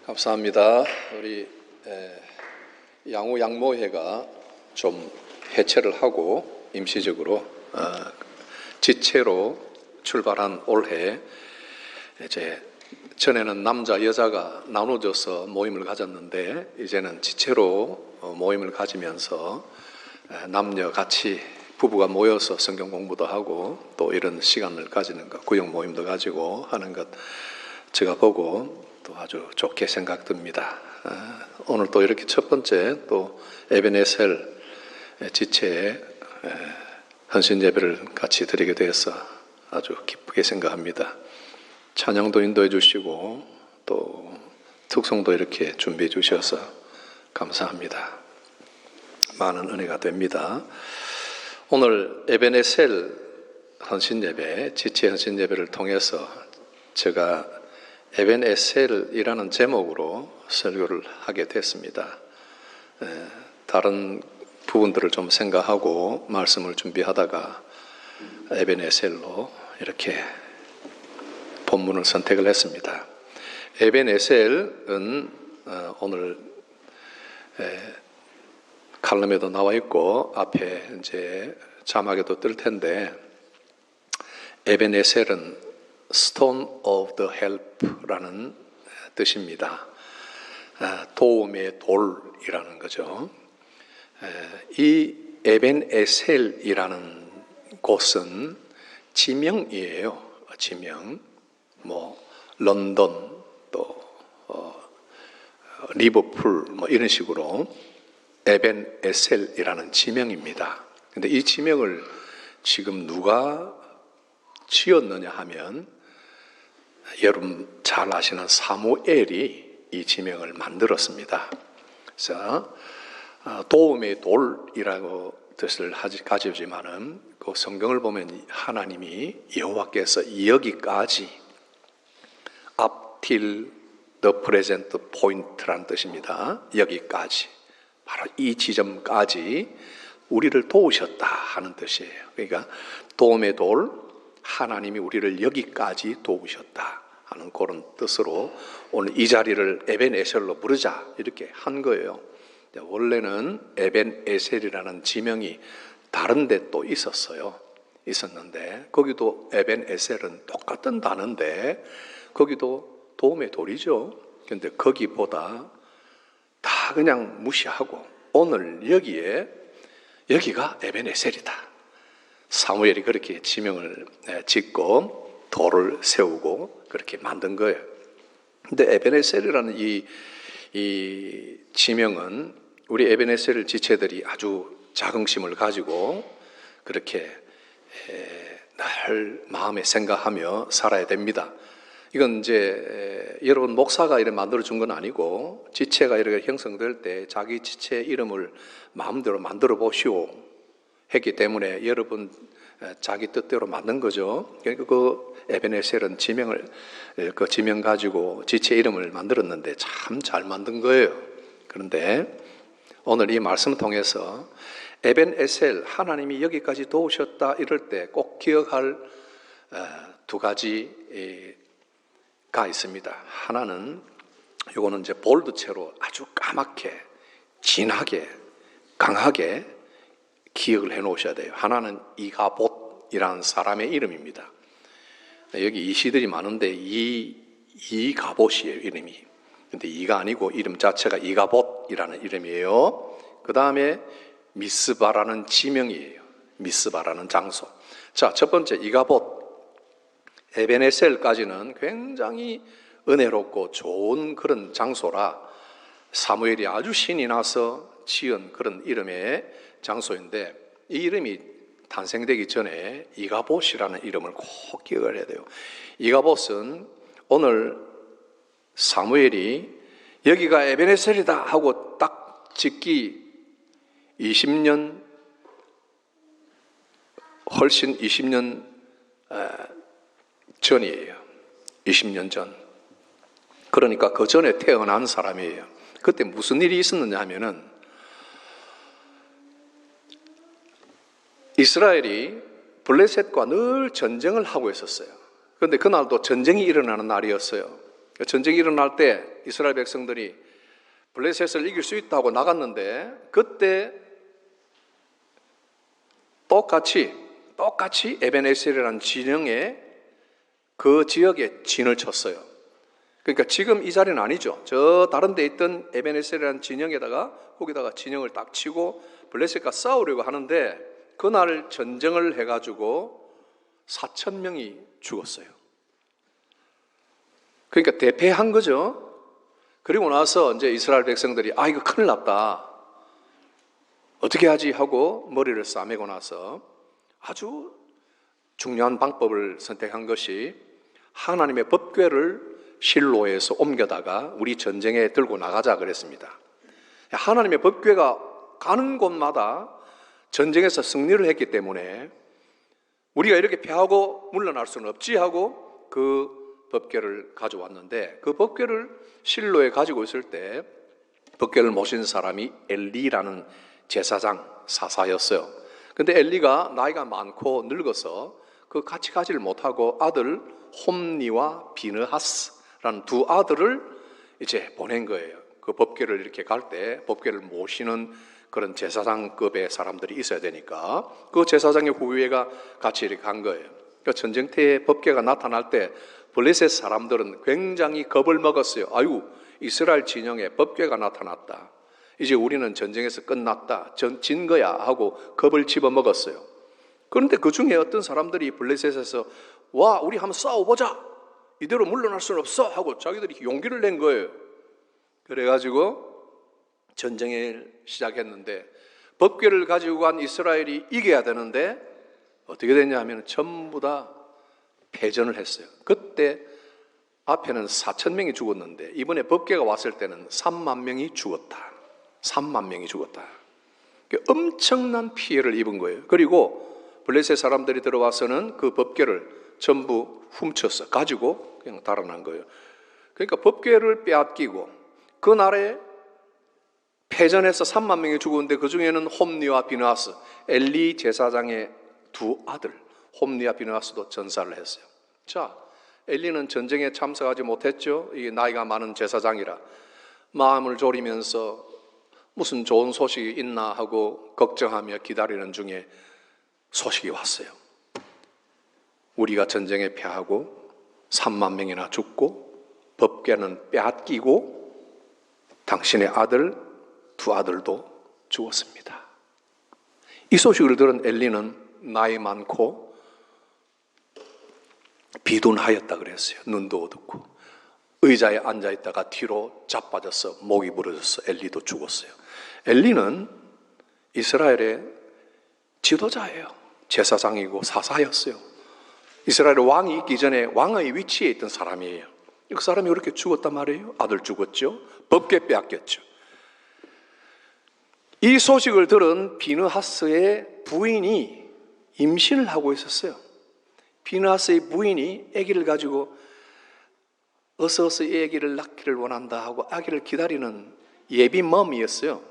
감사합니다. 우리 양우 양모회가 좀 해체를 하고 임시적으로 지체로 출발한 올해, 이제 전에는 남자 여자가 나눠져서 모임을 가졌는데 이제는 지체로 모임을 가지면서 남녀 같이 부부가 모여서 성경 공부도 하고 또 이런 시간을 가지는 것, 구역 모임도 가지고 하는 것 제가 보고 또 아주 좋게 생각됩니다. 오늘 또 이렇게 첫 번째 또 에베네셀 지체에 헌신 예배를 같이 드리게 되어서 아주 기쁘게 생각합니다. 찬양도 인도해 주시고 또 특송도 이렇게 준비해 주셔서 감사합니다. 많은 은혜가 됩니다. 오늘 에베네셀 헌신 예배, 지체 헌신 예배를 통해서 제가 에벤에셀이라는 제목으로 설교를 하게 됐습니다. 다른 부분들을 좀 생각하고 말씀을 준비하다가 에벤에셀로 이렇게 본문을 선택을 했습니다. 에벤에셀은 오늘 칼럼에도 나와 있고 앞에 이제 자막에도 뜰 텐데, 에벤에셀은 Stone of the Help라는 뜻입니다. 도움의 돌이라는 거죠. 이 에벤에셀이라는 곳은 지명이에요. 지명. 런던 또 리버풀 이런 식으로 에벤에셀이라는 지명입니다. 근데 이 지명을 지금 누가 지었느냐 하면, 여러분 잘 아시는 사무엘이 이 지명을 만들었습니다. 그래서 도움의 돌이라고 뜻을 가지지만은 그 성경을 보면 하나님이 여호와께서 여기까지 up till the present point라는 뜻입니다. 여기까지, 바로 이 지점까지 우리를 도우셨다 하는 뜻이에요. 그러니까 도움의 돌, 하나님이 우리를 여기까지 도우셨다 하는 그런 뜻으로 오늘 이 자리를 에벤에셀로 부르자 이렇게 한 거예요. 원래는 에벤에셀이라는 지명이 다른 데 또 있었는데 거기도 에벤에셀은 똑같은 단어인데 거기도 도움의 돌이죠. 그런데 거기보다 다 그냥 무시하고 오늘 여기가 에벤에셀이다. 사무엘이 그렇게 지명을 짓고 돌을 세우고 그렇게 만든 거예요. 근데 에베네셀이라는 이 지명은 우리 에베네셀 지체들이 아주 자긍심을 가지고 그렇게 늘 마음에 생각하며 살아야 됩니다. 이건 이제 여러분 목사가 이렇게 만들어준 건 아니고 지체가 이렇게 형성될 때 자기 지체 이름을 마음대로 만들어 보시오 했기 때문에 여러분 자기 뜻대로 만든 거죠. 그러니까 그 에베네셀은 그 지명 가지고 지체 이름을 만들었는데 참 잘 만든 거예요. 그런데 오늘 이 말씀을 통해서 에벤에셀, 하나님이 여기까지 도우셨다 이럴 때 꼭 기억할 두 가지가 있습니다. 하나는 이거는 이제 볼드체로 아주 까맣게 진하게 강하게 기억을 해 놓으셔야 돼요. 하나는 이가봇이라는 사람의 이름입니다. 여기 이시들이 많은데 이가봇이에요, 이름이. 근데 이가 아니고 이름 자체가 이가봇이라는 이름이에요. 그 다음에 미스바라는 지명이에요. 미스바라는 장소. 자, 첫 번째 이가봇. 에베네셀까지는 굉장히 은혜롭고 좋은 그런 장소라 사무엘이 아주 신이 나서 지은 그런 이름의 장소인데, 이 이름이 탄생되기 전에 이가봇이라는 이름을 꼭 기억을 해야 돼요. 이가봇은 오늘 사무엘이 여기가 에베네셀이다 하고 딱 짓기 20년 전이에요. 20년 전. 그러니까 그 전에 태어난 사람이에요. 그때 무슨 일이 있었느냐 하면은 이스라엘이 블레셋과 늘 전쟁을 하고 있었어요. 그런데 그날도 전쟁이 일어나는 날이었어요. 전쟁이 일어날 때 이스라엘 백성들이 블레셋을 이길 수 있다고 나갔는데 그때 똑같이 에벤에셀이라는 진영에 그 지역에 진을 쳤어요. 그러니까 지금 이 자리는 아니죠. 저 다른 데 있던 에벤에셀이라는 진영에다가 거기다가 진영을 딱 치고 블레셋과 싸우려고 하는데 그날 전쟁을 해가지고 4,000명이 죽었어요. 그러니까 대패한 거죠. 그리고 나서 이제 이스라엘 백성들이 이거 큰일 났다. 어떻게 하지 하고 머리를 싸매고 나서 아주 중요한 방법을 선택한 것이 하나님의 법궤를 실로에서 옮겨다가 우리 전쟁에 들고 나가자 그랬습니다. 하나님의 법궤가 가는 곳마다 전쟁에서 승리를 했기 때문에 우리가 이렇게 패하고 물러날 수는 없지 하고 그 법궤를 가져왔는데 그 법궤를 실로에 가지고 있을 때 법궤를 모신 사람이 엘리라는 제사장 사사였어요. 근데 엘리가 나이가 많고 늙어서 그 같이 가지를 못하고 아들 홈니와 비느하스라는 두 아들을 이제 보낸 거예요. 그 법궤를 이렇게 갈 때 법궤를 모시는 그런 제사장급의 사람들이 있어야 되니까 그 제사장의 후예가 같이 이렇게 간 거예요. 그러니까 전쟁터에 법궤가 나타날 때 블레셋 사람들은 굉장히 겁을 먹었어요. 아유, 이스라엘 진영에 법궤가 나타났다. 이제 우리는 전쟁에서 끝났다. 진 거야 하고 겁을 집어먹었어요. 그런데 그 중에 어떤 사람들이 블레셋에서 와, 우리 한번 싸워보자. 이대로 물러날 수는 없어 하고 자기들이 용기를 낸 거예요. 그래가지고 전쟁을 시작했는데 법궤를 가지고 간 이스라엘이 이겨야 되는데 어떻게 됐냐 하면 전부 다 패전을 했어요. 그때 앞에는 4,000명이 죽었는데 이번에 법궤가 왔을 때는 3만 명이 죽었다. 3만 명이 죽었다. 엄청난 피해를 입은 거예요. 그리고 블레셋 사람들이 들어와서는 그 법궤를 전부 훔쳤어. 가지고 그냥 달아난 거예요. 그러니까 법궤를 빼앗기고 그날에 패전에서 3만 명이 죽었는데 그 중에는 홈니와 비느하스, 엘리 제사장의 두 아들 홈니와 비느하스도 전사를 했어요. 자, 엘리는 전쟁에 참석하지 못했죠. 이게 나이가 많은 제사장이라 마음을 졸이면서 무슨 좋은 소식이 있나 하고 걱정하며 기다리는 중에 소식이 왔어요. 우리가 전쟁에 패하고 3만 명이나 죽고 법궤는 빼앗기고 당신의 아들 두 아들도 죽었습니다. 이 소식을 들은 엘리는 나이 많고 비둔하였다 그랬어요. 눈도 어둡고 의자에 앉아있다가 뒤로 자빠져서 목이 부러져서 엘리도 죽었어요. 엘리는 이스라엘의 지도자예요. 제사장이고 사사였어요. 이스라엘 왕이 있기 전에 왕의 위치에 있던 사람이에요. 그 사람이 그렇게 죽었단 말이에요. 아들 죽었죠. 법궤 빼앗겼죠. 이 소식을 들은 비느하스의 부인이 임신을 하고 있었어요. 비느하스의 부인이 아기를 가지고 어서 이 아기를 낳기를 원한다 하고 아기를 기다리는 예비멈이었어요.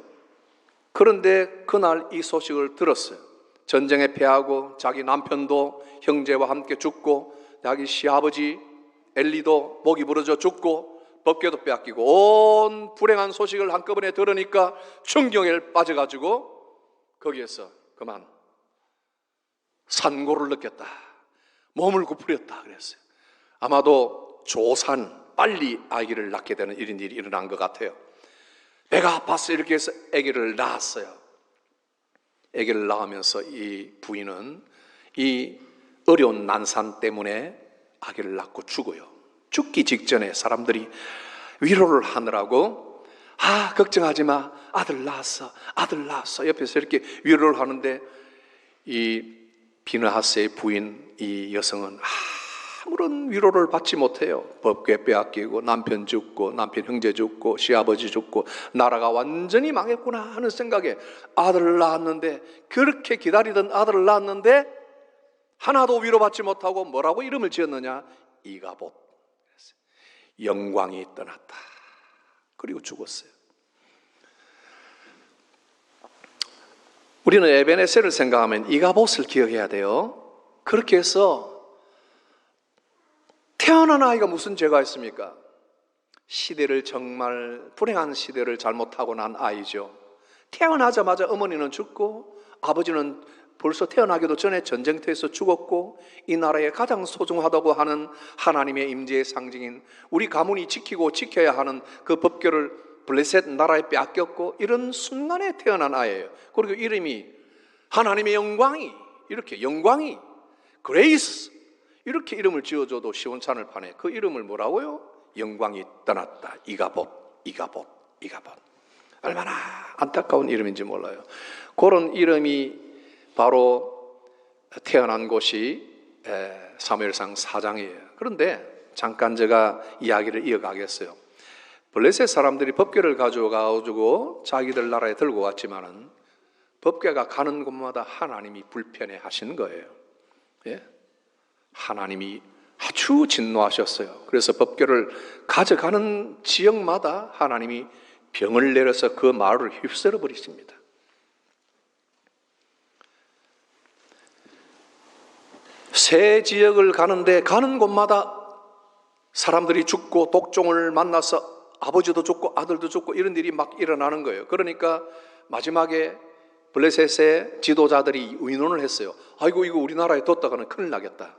그런데 그날 이 소식을 들었어요. 전쟁에 패하고 자기 남편도 형제와 함께 죽고 자기 시아버지 엘리도 목이 부러져 죽고 법궤도 빼앗기고 온 불행한 소식을 한꺼번에 들으니까 충격에 빠져가지고 거기에서 그만 산고를 느꼈다. 몸을 구부렸다 그랬어요. 아마도 조산, 빨리 아기를 낳게 되는 이런 일이 일어난 것 같아요. 배가 아팠어. 이렇게 해서 아기를 낳았어요. 아기를 낳으면서 이 부인은 이 어려운 난산 때문에 아기를 낳고 죽어요. 죽기 직전에 사람들이 위로를 하느라고 걱정하지 마. 아들 낳았어. 아들 낳았어. 옆에서 이렇게 위로를 하는데 이 비느하스의 부인 이 여성은 아무런 위로를 받지 못해요. 법궤 빼앗기고 남편 죽고 남편 형제 죽고 시아버지 죽고 나라가 완전히 망했구나 하는 생각에 아들을 낳았는데 그렇게 기다리던 아들을 낳았는데 하나도 위로받지 못하고 뭐라고 이름을 지었느냐? 이가봇. 영광이 떠났다. 그리고 죽었어요. 우리는 에벤에셀을 생각하면 이가봇을 기억해야 돼요. 그렇게 해서 태어난 아이가 무슨 죄가 있습니까? 시대를 정말 불행한 시대를 잘못하고 난 아이죠. 태어나자마자 어머니는 죽고 아버지는 벌써 태어나기도 전에 전쟁터에서 죽었고 이 나라에 가장 소중하다고 하는 하나님의 임재의 상징인 우리 가문이 지키고 지켜야 하는 그 법궤를 블레셋 나라에 빼앗겼고 이런 순간에 태어난 아이예요. 그리고 이름이 하나님의 영광이 이렇게 영광이 그레이스 이렇게 이름을 지어줘도 시원찮을 판에 그 이름을 뭐라고요? 영광이 떠났다. 이가봇. 얼마나 안타까운 이름인지 몰라요. 그런 이름이 바로 태어난 곳이 사무엘상 4장이에요. 그런데 잠깐 제가 이야기를 이어가겠어요. 블레셋 사람들이 법궤를 가져가지고 자기들 나라에 들고 왔지만은 법궤가 가는 곳마다 하나님이 불편해 하신 거예요. 예? 하나님이 아주 진노하셨어요. 그래서 법궤를 가져가는 지역마다 하나님이 병을 내려서 그 마을을 휩쓸어 버리십니다. 새 지역을 가는데 가는 곳마다 사람들이 죽고 독종을 만나서 아버지도 죽고 아들도 죽고 이런 일이 막 일어나는 거예요. 그러니까 마지막에 블레셋의 지도자들이 의논을 했어요. 아이고 이거 우리나라에 뒀다가는 큰일 나겠다.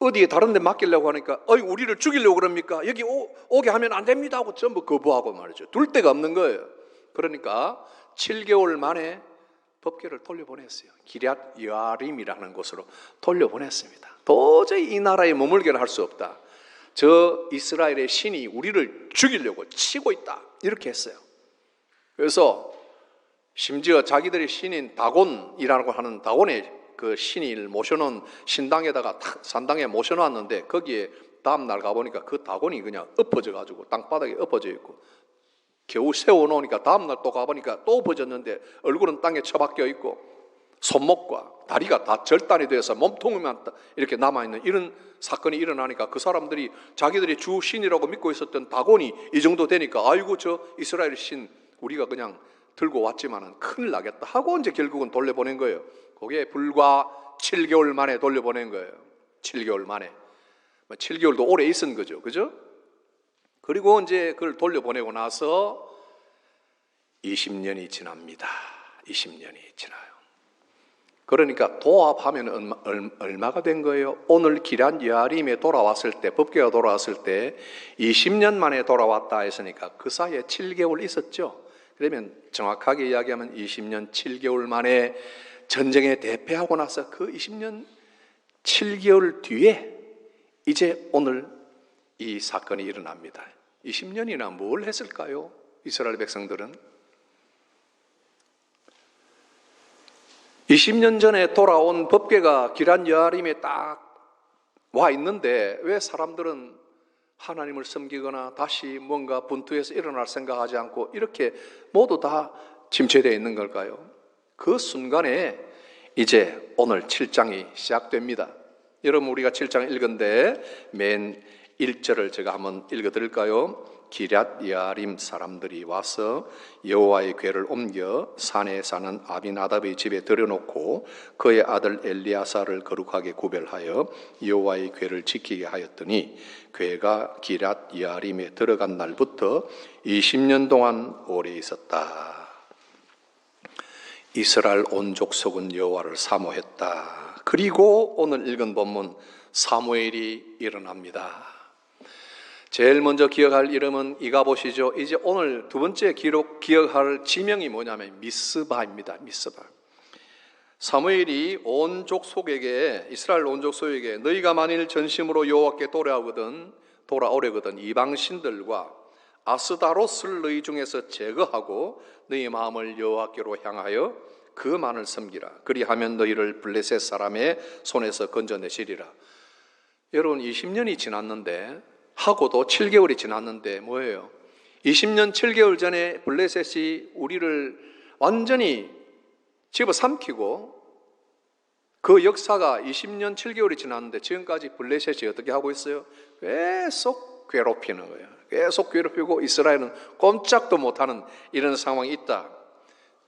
어디에 다른 데 맡기려고 하니까 우리를 죽이려고 그럽니까? 여기 오게 하면 안 됩니다 하고 전부 거부하고 말이죠. 둘 데가 없는 거예요. 그러니까 7개월 만에 법궤를 돌려보냈어요. 기럇 여아림이라는 곳으로 돌려보냈습니다. 도저히 이 나라에 머물게는 할 수 없다. 저 이스라엘의 신이 우리를 죽이려고 치고 있다. 이렇게 했어요. 그래서 심지어 자기들의 신인 다곤이라고 하는 다곤의 그 신을 모셔놓은 신당에다가 산당에 모셔놨는데 거기에 다음날 가보니까 그 다곤이 그냥 엎어져가지고 땅바닥에 엎어져 있고 겨우 세워놓으니까 다음날 또 가보니까 또 엎어졌는데 얼굴은 땅에 처박혀 있고 손목과 다리가 다 절단이 돼서 몸통만 이렇게 남아있는 이런 사건이 일어나니까 그 사람들이 자기들이 주 신이라고 믿고 있었던 다곤이 이 정도 되니까 아이고 저 이스라엘 신 우리가 그냥 들고 왔지만은 큰일 나겠다 하고 이제 결국은 돌려보낸 거예요. 그게 불과 7개월 만에 돌려보낸 거예요. 7개월 만에. 7개월도 오래 있은 거죠. 그죠? 그리고 이제 그걸 돌려보내고 나서 20년이 지납니다. 20년이 지나요. 그러니까 도합하면 얼마가 된 거예요? 오늘 기럇 여아림에 돌아왔을 때, 법궤가 돌아왔을 때 20년 만에 돌아왔다 했으니까 그 사이에 7개월 있었죠. 그러면 정확하게 이야기하면 20년 7개월 만에 전쟁에 대패하고 나서 그 20년 7개월 뒤에 이제 오늘 이 사건이 일어납니다. 20년이나 뭘 했을까요? 이스라엘 백성들은 20년 전에 돌아온 법궤가 기럇 여아림에 딱 와 있는데 왜 사람들은 하나님을 섬기거나 다시 뭔가 분투해서 일어날 생각하지 않고 이렇게 모두 다 침체되어 있는 걸까요? 그 순간에 이제 오늘 7장이 시작됩니다. 여러분 우리가 7장 읽은데 맨 1절을 제가 한번 읽어드릴까요? 기럇 여아림 사람들이 와서 여호와의 궤를 옮겨 산에 사는 아비나답의 집에 들여놓고 그의 아들 엘리야사를 거룩하게 구별하여 여호와의 궤를 지키게 하였더니 궤가 기럇 여아림에 들어간 날부터 20년 동안 오래 있었다. 이스라엘 온 족속은 여호와를 사모했다. 그리고 오늘 읽은 본문 사무엘이 일어납니다. 제일 먼저 기억할 이름은 이가봇이죠. 이제 오늘 두 번째 기억할 지명이 뭐냐면 미스바입니다. 미스바. 사무엘이 온 족속에게 이스라엘 온 족속에게 너희가 만일 전심으로 여호와께 돌아오려거든 이방 신들과 아스다롯을 너희 중에서 제거하고 너희 마음을 여호와께로 향하여 그만을 섬기라. 그리하면 너희를 블레셋 사람의 손에서 건져내시리라. 여러분 20년이 지났는데 하고도 7개월이 지났는데 뭐예요? 20년 7개월 전에 블레셋이 우리를 완전히 집어삼키고 그 역사가 20년 7개월이 지났는데 지금까지 블레셋이 어떻게 하고 있어요? 계속 괴롭히는 거예요. 계속 괴롭히고 이스라엘은 꼼짝도 못하는 이런 상황이 있다.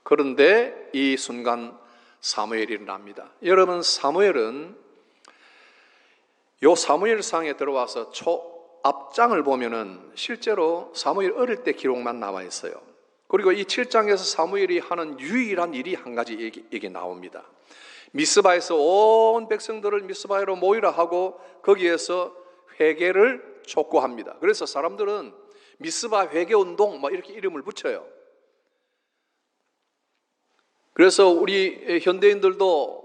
그런데 이 순간 사무엘이 일어납니다. 여러분 사무엘은 요 사무엘상에 들어와서 앞장을 보면은 실제로 사무엘 어릴 때 기록만 나와 있어요. 그리고 이 7장에서 사무엘이 하는 유일한 일이 한 가지 이게 나옵니다. 미스바에서 온 백성들을 미스바에로 모이라 하고 거기에서 회개를 촉구합니다. 그래서 사람들은 미스바 회개운동 이렇게 이름을 붙여요. 그래서 우리 현대인들도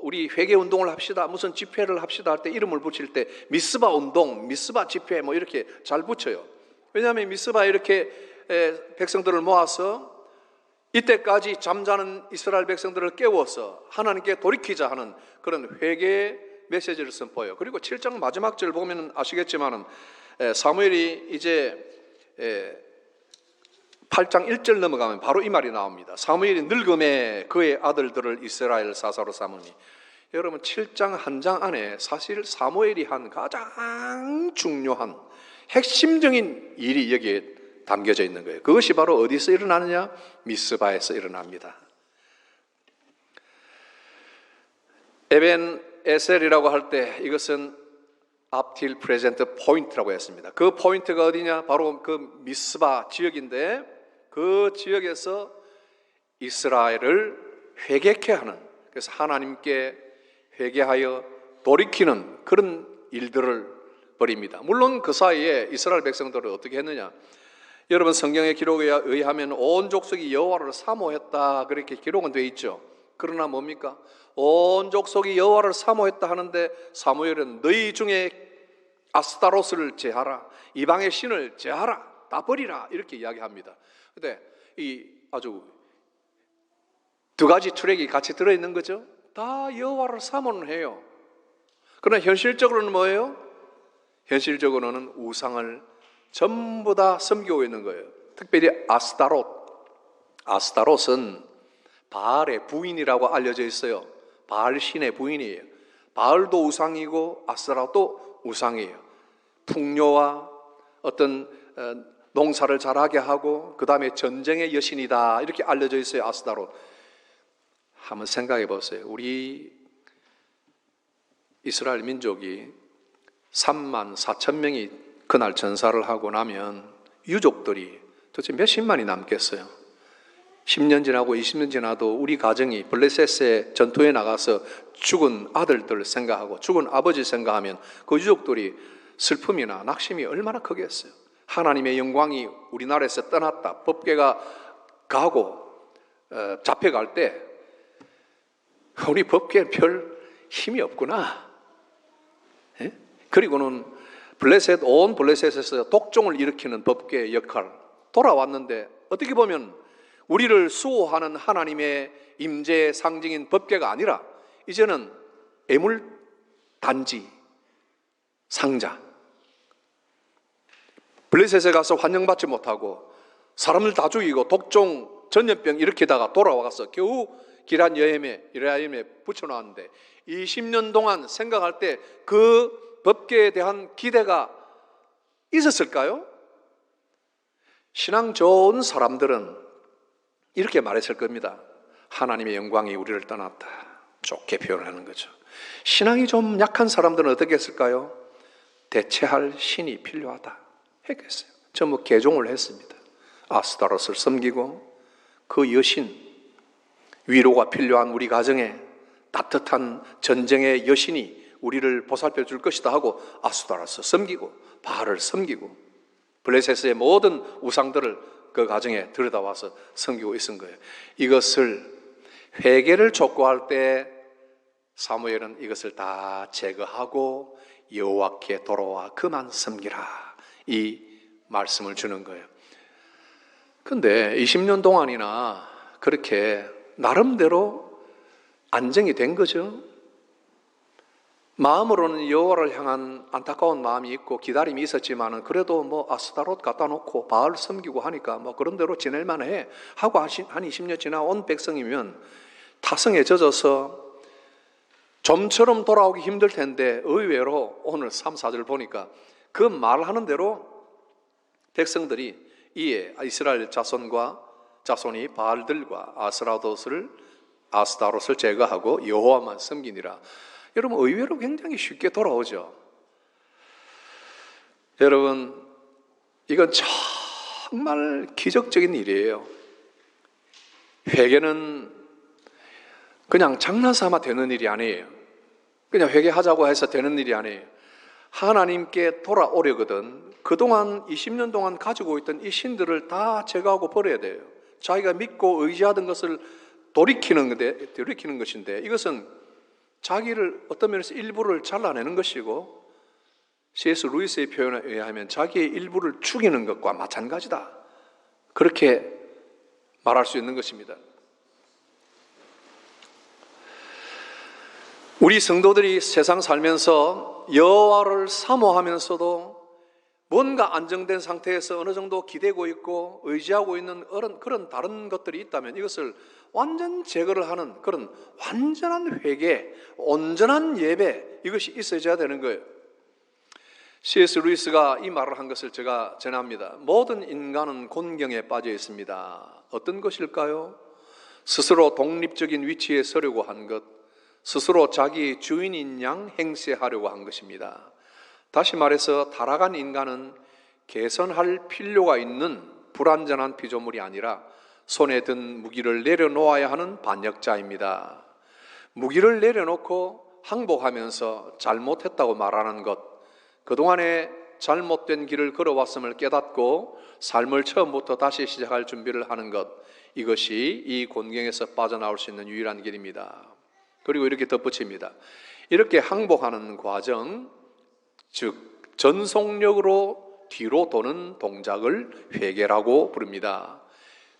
우리 회개운동을 합시다, 무슨 집회를 합시다 할 때 이름을 붙일 때 미스바 운동, 미스바 집회 이렇게 잘 붙여요. 왜냐하면 미스바에 이렇게 백성들을 모아서 이때까지 잠자는 이스라엘 백성들을 깨워서 하나님께 돌이키자 하는 그런 회개 메시지를 선포해요. 그리고 7장 마지막 절 보면 아시겠지만은 사무엘이 이제 8장 1절 넘어가면 바로 이 말이 나옵니다. 사무엘이 늙음에 그의 아들들을 이스라엘 사사로 삼으니. 여러분 7장 한 장 안에 사실 사무엘이 한 가장 중요한 핵심적인 일이 여기에 담겨져 있는 거예요. 그것이 바로 어디서 일어나느냐? 미스바에서 일어납니다. 에벤 에셀이라고 할 때 이것은 앞틸 프레젠트 포인트라고 했습니다. 그 포인트가 어디냐? 바로 그 미스바 지역인데 그 지역에서 이스라엘을 회개케 하는, 그래서 하나님께 회개하여 돌이키는 그런 일들을 벌입니다. 물론 그 사이에 이스라엘 백성들을 어떻게 했느냐? 여러분 성경의 기록에 의하면 온 족속이 여호와를 사모했다 그렇게 기록은 되어 있죠. 그러나 뭡니까? 온 족속이 여호와를 사모했다 하는데 사무엘은 너희 중에 아스타로스를 제하라, 이방의 신을 제하라, 다 버리라 이렇게 이야기합니다. 근데 이 아주 두 가지 트랙이 같이 들어있는 거죠. 다 여호와를 사모는 해요. 그러나 현실적으로는 뭐예요? 현실적으로는 우상을 전부 다 섬기고 있는 거예요. 특별히 아스타롯. 아스타롯은 바알의 부인이라고 알려져 있어요. 바알 신의 부인이에요. 바알도 우상이고 아스타롯도 우상이에요. 풍요와 어떤 농사를 잘하게 하고 그 다음에 전쟁의 여신이다 이렇게 알려져 있어요. 아스타롯. 한번 생각해 보세요. 우리 이스라엘 민족이 3만 4천 명이 그날 전사를 하고 나면 유족들이 도대체 몇십만이 남겠어요. 10년 지나고 20년 지나도 우리 가정이 블레셋의 전투에 나가서 죽은 아들들 생각하고 죽은 아버지 생각하면 그 유족들이 슬픔이나 낙심이 얼마나 크겠어요. 하나님의 영광이 우리나라에서 떠났다, 법궤가 가고 잡혀갈 때 우리 법궤는 별 힘이 없구나. 예? 그리고는 온 블레셋에서 독종을 일으키는 법궤의 역할 돌아왔는데 어떻게 보면 우리를 수호하는 하나님의 임재의 상징인 법궤가 아니라 이제는 애물 단지, 상자. 블레셋에 가서 환영받지 못하고 사람들 다 죽이고 독종 전염병 일으키다가 돌아와서 겨우 기럇 여엠에 붙여놨는데 20년 동안 생각할 때 그 법궤에 대한 기대가 있었을까요? 신앙 좋은 사람들은 이렇게 말했을 겁니다. 하나님의 영광이 우리를 떠났다. 좋게 표현하는 거죠. 신앙이 좀 약한 사람들은 어떻게 했을까요? 대체할 신이 필요하다 했겠어요. 전부 개종을 했습니다. 아스타롯을 섬기고 그 여신, 위로가 필요한 우리 가정에 따뜻한 전쟁의 여신이 우리를 보살펴 줄 것이다 하고 아스타롯을 섬기고 바알을 섬기고 블레셋의 모든 우상들을 그 가정에 들여다와서 섬기고 있은 거예요. 이것을 회개를 촉구할 때 사무엘은 이것을 다 제거하고 여호와께 돌아와 그만 섬기라 이 말씀을 주는 거예요. 그런데 20년 동안이나 그렇게 나름대로 안정이 된 거죠. 마음으로는 여호와를 향한 안타까운 마음이 있고 기다림이 있었지만은 그래도 아스타롯 갖다 놓고 바알 섬기고 하니까 그런 대로 지낼 만해 하고 한 20년 지나 온 백성이면 타성에 젖어서 좀처럼 돌아오기 힘들 텐데 의외로 오늘 3, 4절 보니까 그 말하는 대로 백성들이 이에 이스라엘 자손이 바알들과 아스타롯을 제거하고 여호와만 섬기니라. 여러분 의외로 굉장히 쉽게 돌아오죠. 여러분, 이건 정말 기적적인 일이에요. 회개는 그냥 장난삼아 되는 일이 아니에요. 그냥 회개하자고 해서 되는 일이 아니에요. 하나님께 돌아오려거든 그동안 20년 동안 가지고 있던 이 신들을 다 제거하고 버려야 돼요. 자기가 믿고 의지하던 것을 돌이키는 것인데, 이것은 자기를 어떤 면에서 일부를 잘라내는 것이고, C.S. 루이스의 표현에 의하면 자기의 일부를 죽이는 것과 마찬가지다, 그렇게 말할 수 있는 것입니다. 우리 성도들이 세상 살면서 여호와를 사모하면서도 뭔가 안정된 상태에서 어느 정도 기대고 있고 의지하고 있는 그런 다른 것들이 있다면, 이것을 완전 제거를 하는 그런 완전한 회개, 온전한 예배, 이것이 있어야 되는 거예요. C.S. 루이스가 이 말을 한 것을 제가 전합니다. 모든 인간은 곤경에 빠져 있습니다. 어떤 것일까요? 스스로 독립적인 위치에 서려고 한 것, 스스로 자기 주인인 양 행세하려고 한 것입니다. 다시 말해서 타락한 인간은 개선할 필요가 있는 불완전한 피조물이 아니라 손에 든 무기를 내려놓아야 하는 반역자입니다. 무기를 내려놓고 항복하면서 잘못했다고 말하는 것, 그동안에 잘못된 길을 걸어왔음을 깨닫고 삶을 처음부터 다시 시작할 준비를 하는 것, 이것이 이 곤경에서 빠져나올 수 있는 유일한 길입니다. 그리고 이렇게 덧붙입니다. 이렇게 항복하는 과정, 즉 전속력으로 뒤로 도는 동작을 회개라고 부릅니다.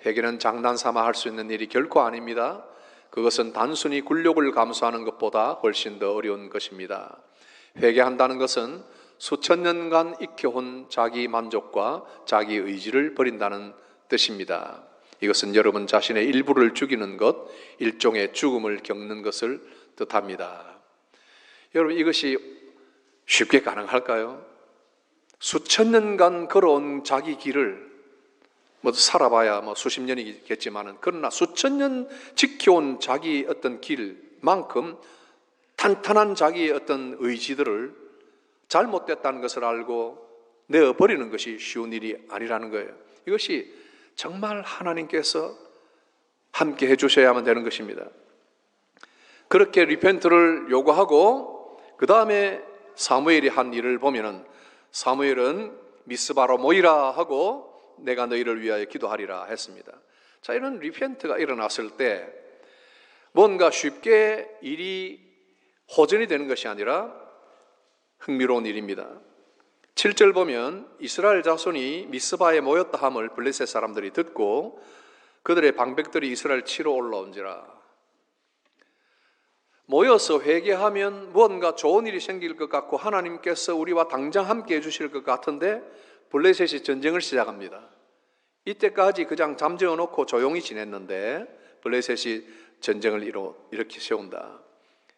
회개는 장난삼아 할 수 있는 일이 결코 아닙니다. 그것은 단순히 굴욕을 감수하는 것보다 훨씬 더 어려운 것입니다. 회개한다는 것은 수천 년간 익혀온 자기 만족과 자기 의지를 버린다는 뜻입니다. 이것은 여러분 자신의 일부를 죽이는 것, 일종의 죽음을 겪는 것을 뜻합니다. 여러분, 이것이 쉽게 가능할까요? 수천 년간 걸어온 자기 길을 살아봐야 수십 년이겠지만은, 그러나 수천 년 지켜온 자기 어떤 길만큼 탄탄한 자기의 어떤 의지들을 잘못됐다는 것을 알고 내어버리는 것이 쉬운 일이 아니라는 거예요. 이것이 정말 하나님께서 함께 해주셔야만 되는 것입니다. 그렇게 리펜트를 요구하고 그 다음에 사무엘이 한 일을 보면은, 사무엘은 미스바로 모이라 하고 내가 너희를 위하여 기도하리라 했습니다. 자, 이런 리펜트가 일어났을 때 뭔가 쉽게 일이 호전이 되는 것이 아니라 흥미로운 일입니다. 7절 보면 이스라엘 자손이 미스바에 모였다 함을 블레셋 사람들이 듣고 그들의 방백들이 이스라엘 치러 올라온지라. 모여서 회개하면 무언가 좋은 일이 생길 것 같고 하나님께서 우리와 당장 함께 해주실 것 같은데 블레셋이 전쟁을 시작합니다. 이때까지 그냥 잠재워 놓고 조용히 지냈는데 블레셋이 전쟁을 이렇게 세운다.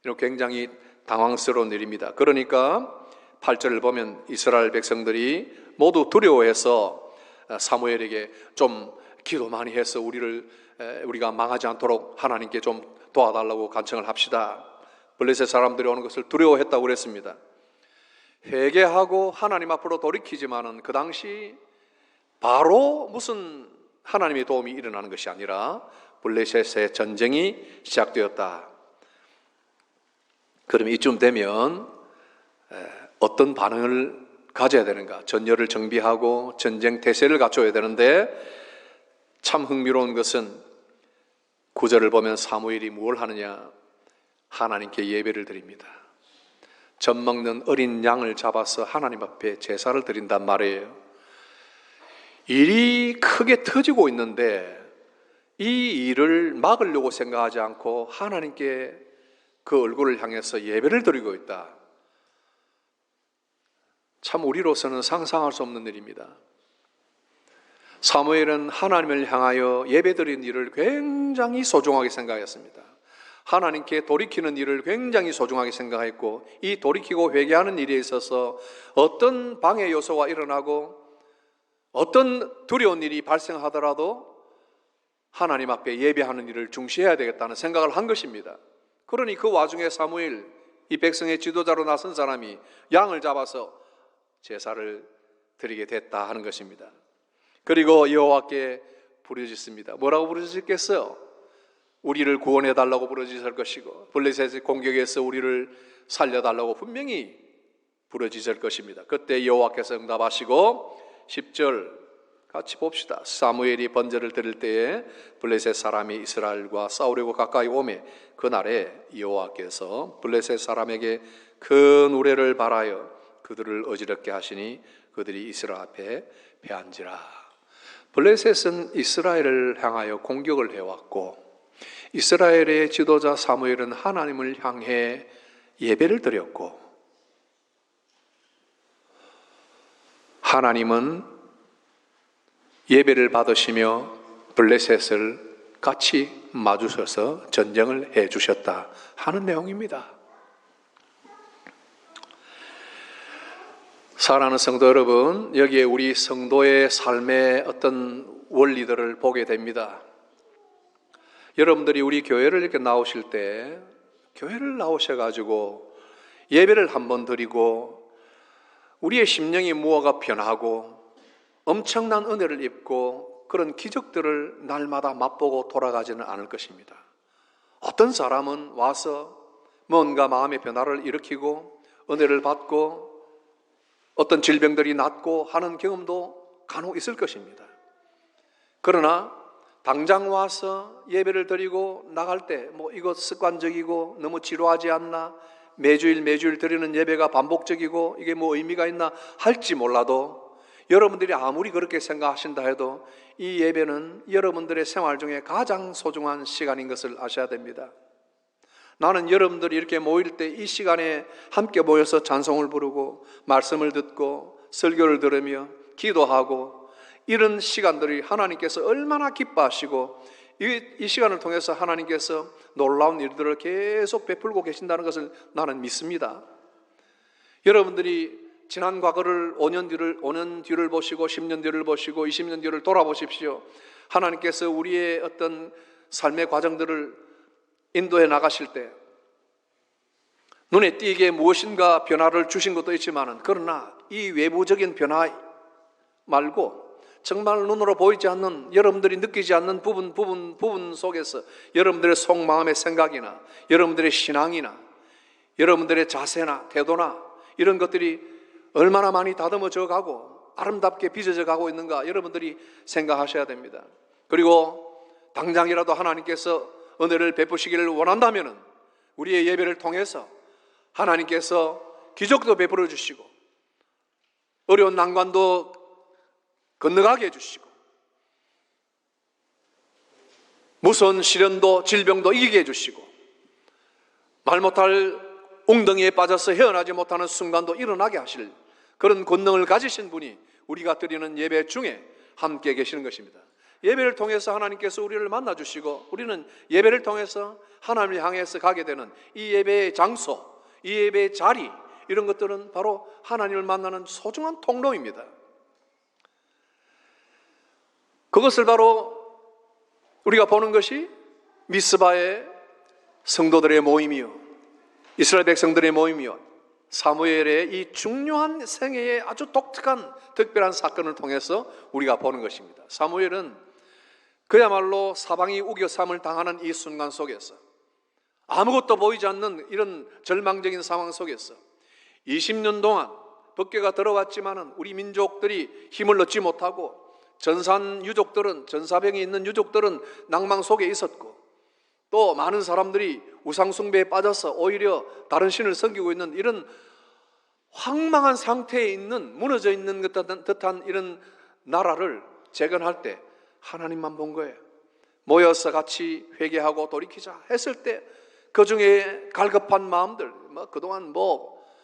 이런 굉장히 당황스러운 일입니다. 그러니까 8절을 보면 이스라엘 백성들이 모두 두려워해서 사무엘에게 좀 기도 많이 해서 우리가 망하지 않도록 하나님께 좀 도와달라고 간청을 합시다. 블레셋 사람들이 오는 것을 두려워했다고 그랬습니다. 회개하고 하나님 앞으로 돌이키지만은 그 당시 바로 무슨 하나님의 도움이 일어나는 것이 아니라 블레셋의 전쟁이 시작되었다. 그럼 이쯤 되면 어떤 반응을 가져야 되는가? 전열을 정비하고 전쟁 태세를 갖춰야 되는데, 참 흥미로운 것은 9절을 보면 사무엘이 뭘 하느냐? 하나님께 예배를 드립니다. 젖 먹는 어린 양을 잡아서 하나님 앞에 제사를 드린단 말이에요. 일이 크게 터지고 있는데 이 일을 막으려고 생각하지 않고 하나님께 그 얼굴을 향해서 예배를 드리고 있다. 참 우리로서는 상상할 수 없는 일입니다. 사무엘은 하나님을 향하여 예배드린 일을 굉장히 소중하게 생각했습니다. 하나님께 돌이키는 일을 굉장히 소중하게 생각했고, 이 돌이키고 회개하는 일에 있어서 어떤 방해 요소가 일어나고 어떤 두려운 일이 발생하더라도 하나님 앞에 예배하는 일을 중시해야 되겠다는 생각을 한 것입니다. 그러니 그 와중에 사무엘, 이 백성의 지도자로 나선 사람이 양을 잡아서 제사를 드리게 됐다 하는 것입니다. 그리고 여호와께 부르짖습니다. 뭐라고 부르짖겠어요? 우리를 구원해 달라고 부르짖을 것이고 블레셋의 공격에서 우리를 살려달라고 분명히 부르짖을 것입니다. 그때 여호와께서 응답하시고 10절 같이 봅시다. 사무엘이 번제를 드릴 때에 블레셋 사람이 이스라엘과 싸우려고 가까이 오매 그날에 여호와께서 블레셋 사람에게 큰 우레를 발하여 그들을 어지럽게 하시니 그들이 이스라엘 앞에 패한지라. 블레셋은 이스라엘을 향하여 공격을 해왔고 이스라엘의 지도자 사무엘은 하나님을 향해 예배를 드렸고 하나님은 예배를 받으시며 블레셋을 같이 마주서서 전쟁을 해 주셨다 하는 내용입니다. 사랑하는 성도 여러분, 여기에 우리 성도의 삶의 어떤 원리들을 보게 됩니다. 여러분들이 우리 교회를 이렇게 나오실 때 교회를 나오셔가지고 예배를 한번 드리고 우리의 심령이 무엇가 변하고 엄청난 은혜를 입고 그런 기적들을 날마다 맛보고 돌아가지는 않을 것입니다. 어떤 사람은 와서 뭔가 마음의 변화를 일으키고 은혜를 받고 어떤 질병들이 낫고 하는 경험도 간혹 있을 것입니다. 그러나 당장 와서 예배를 드리고 나갈 때 이거 습관적이고 너무 지루하지 않나, 매주일 드리는 예배가 반복적이고 이게 의미가 있나 할지 몰라도 여러분들이 아무리 그렇게 생각하신다 해도 이 예배는 여러분들의 생활 중에 가장 소중한 시간인 것을 아셔야 됩니다. 나는 여러분들이 이렇게 모일 때 이 시간에 함께 모여서 찬송을 부르고 말씀을 듣고 설교를 들으며 기도하고 이런 시간들이 하나님께서 얼마나 기뻐하시고 이 시간을 통해서 하나님께서 놀라운 일들을 계속 베풀고 계신다는 것을 나는 믿습니다. 여러분들이 지난 과거를 5년 뒤를 보시고 10년 뒤를 보시고 20년 뒤를 돌아보십시오. 하나님께서 우리의 어떤 삶의 과정들을 인도해 나가실 때 눈에 띄게 무엇인가 변화를 주신 것도 있지만 그러나 이 외부적인 변화 말고 정말 눈으로 보이지 않는 여러분들이 느끼지 않는 부분 속에서 여러분들의 속마음의 생각이나 여러분들의 신앙이나 여러분들의 자세나 태도나 이런 것들이 얼마나 많이 다듬어져 가고 아름답게 빚어져 가고 있는가 여러분들이 생각하셔야 됩니다. 그리고 당장이라도 하나님께서 은혜를 베푸시기를 원한다면 우리의 예배를 통해서 하나님께서 기적도 베풀어 주시고 어려운 난관도 건너가게 해주시고 무서운 시련도 질병도 이기게 해주시고 말 못할 웅덩이에 빠져서 헤어나지 못하는 순간도 일어나게 하실 그런 권능을 가지신 분이 우리가 드리는 예배 중에 함께 계시는 것입니다. 예배를 통해서 하나님께서 우리를 만나주시고 우리는 예배를 통해서 하나님을 향해서 가게 되는 이 예배의 장소, 이 예배의 자리 이런 것들은 바로 하나님을 만나는 소중한 통로입니다. 그것을 바로 우리가 보는 것이 미스바의 성도들의 모임이요 이스라엘 백성들의 모임이요 사무엘의 이 중요한 생애의 아주 독특한 특별한 사건을 통해서 우리가 보는 것입니다. 사무엘은 그야말로 사방이 우겨삼을 당하는 이 순간 속에서 아무것도 보이지 않는 이런 절망적인 상황 속에서 20년 동안 법궤가 들어왔지만은 우리 민족들이 힘을 얻지 못하고 전사병이 있는 유족들은 낭망 속에 있었고 또 많은 사람들이 우상숭배에 빠져서 오히려 다른 신을 섬기고 있는 이런 황망한 상태에 있는 무너져 있는 듯한 이런 나라를 재건할 때 하나님만 본 거예요. 모여서 같이 회개하고 돌이키자 했을 때 그 중에 갈급한 마음들 그동안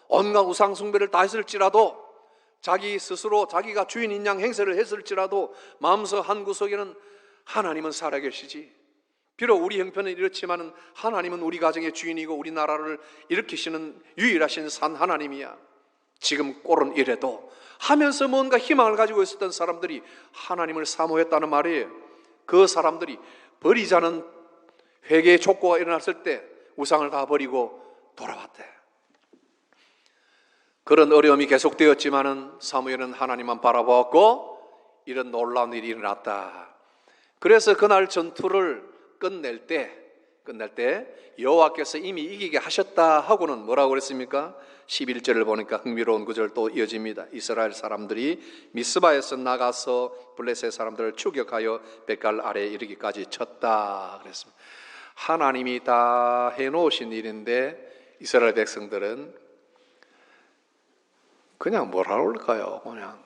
온갖 우상숭배를 다 했을지라도 자기 스스로 자기가 주인인 양 행세를 했을지라도 마음속 한구석에는 하나님은 살아계시지 비록 우리 형편은 이렇지만 하나님은 우리 가정의 주인이고 우리 나라를 일으키시는 유일하신 산 하나님이야. 지금 꼴은 이래도 하면서 뭔가 희망을 가지고 있었던 사람들이 하나님을 사모했다는 말이에요. 그 사람들이 버리자는 회개의 촉구가 일어났을 때 우상을 다 버리고 돌아왔대. 그런 어려움이 계속되었지만은 사무엘은 하나님만 바라보았고 이런 놀라운 일이 일어났다. 그래서 그날 전투를 끝낼 때 여호와께서 이미 이기게 하셨다 하고는 뭐라고 그랬습니까? 11절을 보니까 흥미로운 구절 또 이어집니다. 이스라엘 사람들이 미스바에서 나가서 블레셋 사람들을 추격하여 벳갈 아래에 이르기까지 쳤다 그랬습니다. 하나님이 다 해놓으신 일인데 이스라엘 백성들은 그냥 뭐라 그럴까요? 그냥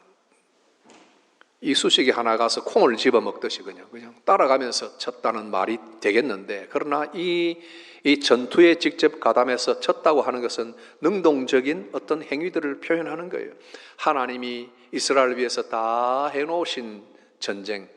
이쑤시개 하나 가서 콩을 집어먹듯이 그냥 따라가면서 쳤다는 말이 되겠는데, 그러나 이 전투에 직접 가담해서 쳤다고 하는 것은 능동적인 어떤 행위들을 표현하는 거예요. 하나님이 이스라엘을 위해서 다 해놓으신 전쟁,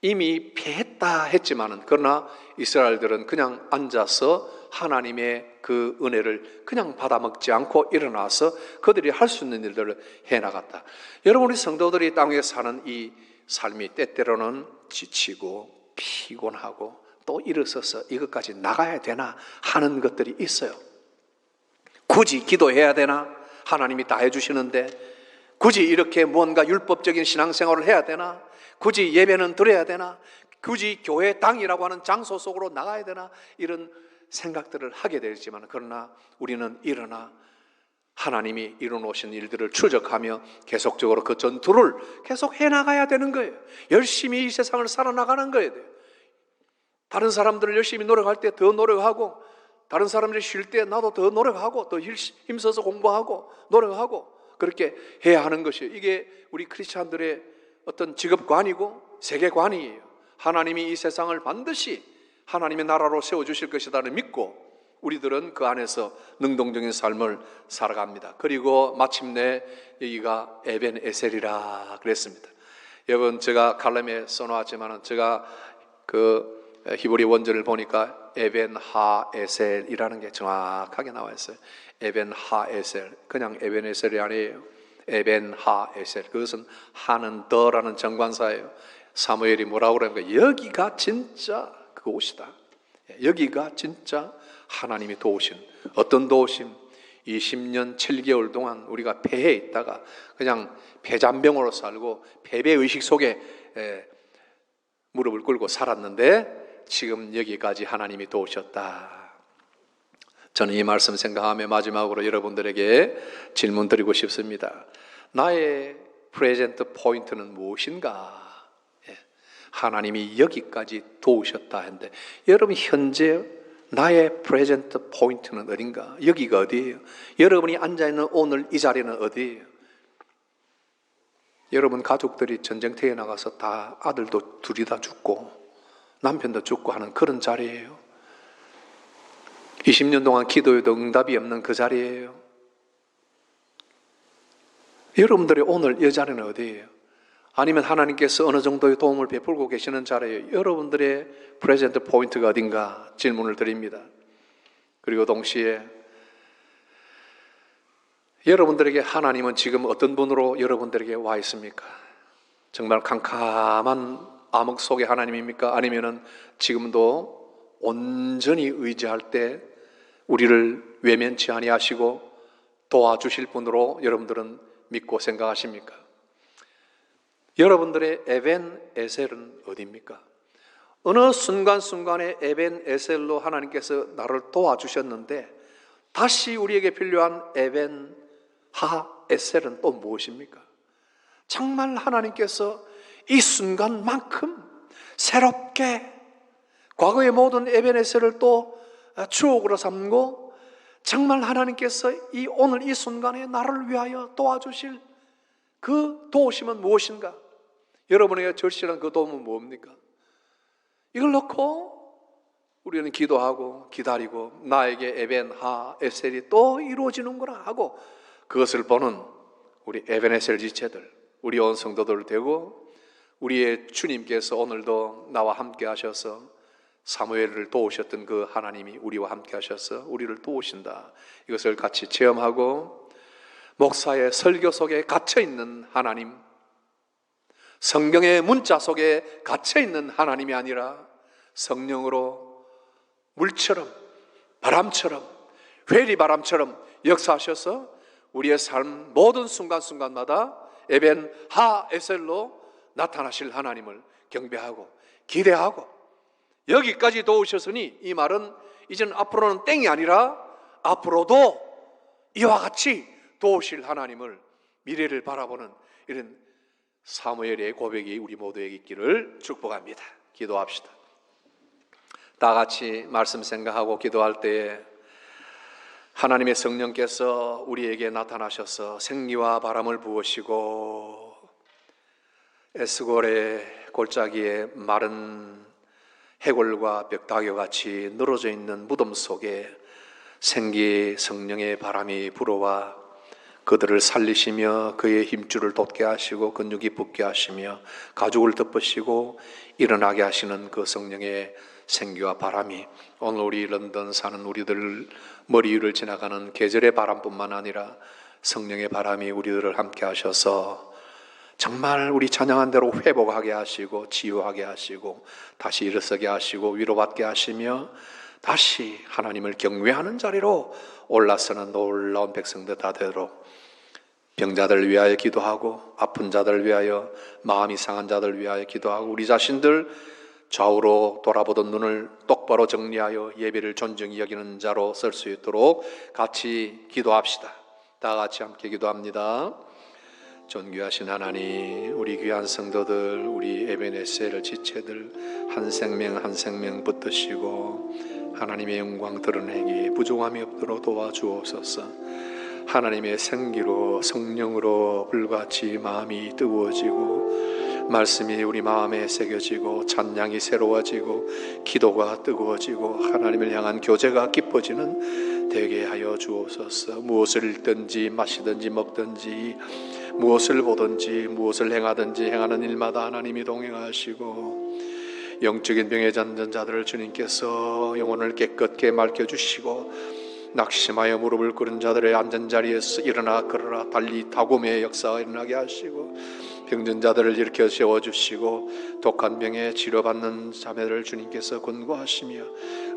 이미 패했다 했지만은, 그러나 이스라엘들은 그냥 앉아서 하나님의 그 은혜를 그냥 받아먹지 않고 일어나서 그들이 할 수 있는 일들을 해나갔다. 여러분, 우리 성도들이 땅에 사는 이 삶이 때때로는 지치고 피곤하고 또 일어서서 이것까지 나가야 되나 하는 것들이 있어요. 굳이 기도해야 되나? 하나님이 다 해주시는데 굳이 이렇게 뭔가 율법적인 신앙생활을 해야 되나? 굳이 예배는 드려야 되나? 굳이 교회 당이라고 하는 장소 속으로 나가야 되나? 이런 생각들을 하게 되지만, 그러나 우리는 일어나 하나님이 이뤄놓으신 일들을 추적하며 계속적으로 그 전투를 계속 해나가야 되는 거예요. 열심히 이 세상을 살아나가는 거예요. 다른 사람들을 열심히 노력할 때 더 노력하고, 다른 사람들이 쉴 때 나도 더 노력하고, 더 힘써서 공부하고 노력하고, 그렇게 해야 하는 것이에요. 이게 우리 크리스찬들의 어떤 직업관이고 세계관이에요. 하나님이 이 세상을 반드시 하나님의 나라로 세워주실 것이다를 믿고 우리들은 그 안에서 능동적인 삶을 살아갑니다. 그리고 마침내 여기가 에벤 에셀이라 그랬습니다. 여러분, 제가 칼럼에 써놓았지만 제가 그 히브리 원전을 보니까 에벤 하 에셀이라는 게 정확하게 나와 있어요. 에벤 하 에셀, 그냥 에벤 에셀이 아니에요. 에벤 하 에셀, 그것은 하는 더라는 정관사예요. 사무엘이 뭐라고 그러니까 여기가 진짜 그곳이다. 여기가 진짜 하나님이 도우신, 어떤 도우심? 20년 7개월 동안 우리가 폐해에 있다가 그냥 폐잔병으로 살고 패배의식 속에 무릎을 꿇고 살았는데 지금 여기까지 하나님이 도우셨다. 저는 이 말씀 생각하며 마지막으로 여러분들에게 질문 드리고 싶습니다. 나의 프레젠트 포인트는 무엇인가? 하나님이 여기까지 도우셨다 했는데, 여러분 현재 나의 프레젠트 포인트는 어딘가? 여기가 어디예요? 여러분이 앉아있는 오늘 이 자리는 어디예요? 여러분 가족들이 전쟁터에 나가서 다 아들도 둘이 다 죽고 남편도 죽고 하는 그런 자리예요. 20년 동안 기도해도 응답이 없는 그 자리예요. 여러분들의 오늘 이 자리는 어디예요? 아니면 하나님께서 어느 정도의 도움을 베풀고 계시는 자리에 여러분들의 프레젠트 포인트가 어딘가 질문을 드립니다. 그리고 동시에 여러분들에게 하나님은 지금 어떤 분으로 여러분들에게 와 있습니까? 정말 캄캄한 암흑 속에 하나님입니까? 아니면은 지금도 온전히 의지할 때 우리를 외면치 아니하시고 도와주실 분으로 여러분들은 믿고 생각하십니까? 여러분들의 에벤 에셀은 어디입니까? 어느 순간순간에 에벤 에셀로 하나님께서 나를 도와주셨는데 다시 우리에게 필요한 에벤 하 에셀은 또 무엇입니까? 정말 하나님께서 이 순간만큼 새롭게 과거의 모든 에벤 에셀을 또 추억으로 삼고 정말 하나님께서 이 오늘 이 순간에 나를 위하여 도와주실 그 도우심은 무엇인가? 여러분에게 절실한 그 도움은 뭡니까? 이걸 놓고 우리는 기도하고 기다리고 나에게 에벤 하 에셀이 또 이루어지는구나 하고 그것을 보는 우리 에벤 에셀 지체들, 우리 온 성도들 되고 우리의 주님께서 오늘도 나와 함께 하셔서 사무엘을 도우셨던 그 하나님이 우리와 함께 하셔서 우리를 도우신다. 이것을 같이 체험하고 목사의 설교 속에 갇혀있는 하나님, 성경의 문자 속에 갇혀있는 하나님이 아니라 성령으로 물처럼 바람처럼 회리바람처럼 역사하셔서 우리의 삶 모든 순간순간마다 에벤 하 에셀로 나타나실 하나님을 경배하고 기대하고 여기까지 도우셨으니 이 말은 이제는 앞으로는 땡이 아니라 앞으로도 이와 같이 도우실 하나님을 미래를 바라보는 이런 사무엘의 고백이 우리 모두에게 있기를 축복합니다. 기도합시다. 다 같이 말씀 생각하고 기도할 때에 하나님의 성령께서 우리에게 나타나셔서 생기와 바람을 부으시고 에스골의 골짜기에 마른 해골과 벽다귀같이 늘어져 있는 무덤 속에 생기 성령의 바람이 불어와 그들을 살리시며 그의 힘줄을 돋게 하시고 근육이 붙게 하시며 가죽을 덮으시고 일어나게 하시는 그 성령의 생기와 바람이 오늘 우리 런던 사는 우리들 머리 위를 지나가는 계절의 바람뿐만 아니라 성령의 바람이 우리들을 함께 하셔서 정말 우리 찬양한 대로 회복하게 하시고 치유하게 하시고 다시 일어서게 하시고 위로받게 하시며 다시 하나님을 경외하는 자리로 올라서는 놀라운 백성들 다 되도록 병자들 위하여 기도하고 아픈 자들 위하여 마음이 상한 자들 위하여 기도하고 우리 자신들 좌우로 돌아보던 눈을 똑바로 정리하여 예배를 존중히 여기는 자로 설 수 있도록 같이 기도합시다. 다 같이 함께 기도합니다. 존귀하신 하나님, 우리 귀한 성도들, 우리 에베네셀 지체들 한 생명 한 생명 붙드시고 하나님의 영광 드러내기 부족함이 없도록 도와주옵소서. 하나님의 생기로 성령으로 불같이 마음이 뜨거워지고 말씀이 우리 마음에 새겨지고 찬양이 새로워지고 기도가 뜨거워지고 하나님을 향한 교제가 깊어지는 되게 하여 주옵소서. 무엇을 읽든지 마시든지 먹든지 무엇을 보든지 무엇을 행하든지 행하는 일마다 하나님이 동행하시고 영적인 병에 잠든 자들을 주님께서 영혼을 깨끗게 맑혀주시고 낙심하여 무릎을 꿇은 자들의 앉은 자리에서 일어나 걸어라 달리 다굼의 역사가 일어나게 하시고 병든 자들을 일으켜 세워주시고 독한 병에 치료받는 자매를 주님께서 권고하시며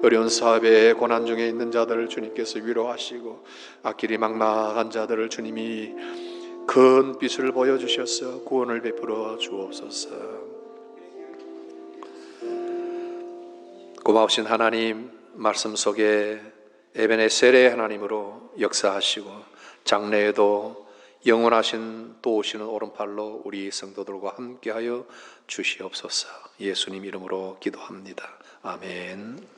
어려운 사업에 고난 중에 있는 자들을 주님께서 위로하시고 앞길이 막막한 자들을 주님이 큰 빛을 보여주셔서 구원을 베풀어 주옵소서. 고마우신 하나님, 말씀 속에 에베네셀의 하나님으로 역사하시고 장래에도 영원하신 도우시는 오른팔로 우리 성도들과 함께하여 주시옵소서. 예수님 이름으로 기도합니다. 아멘.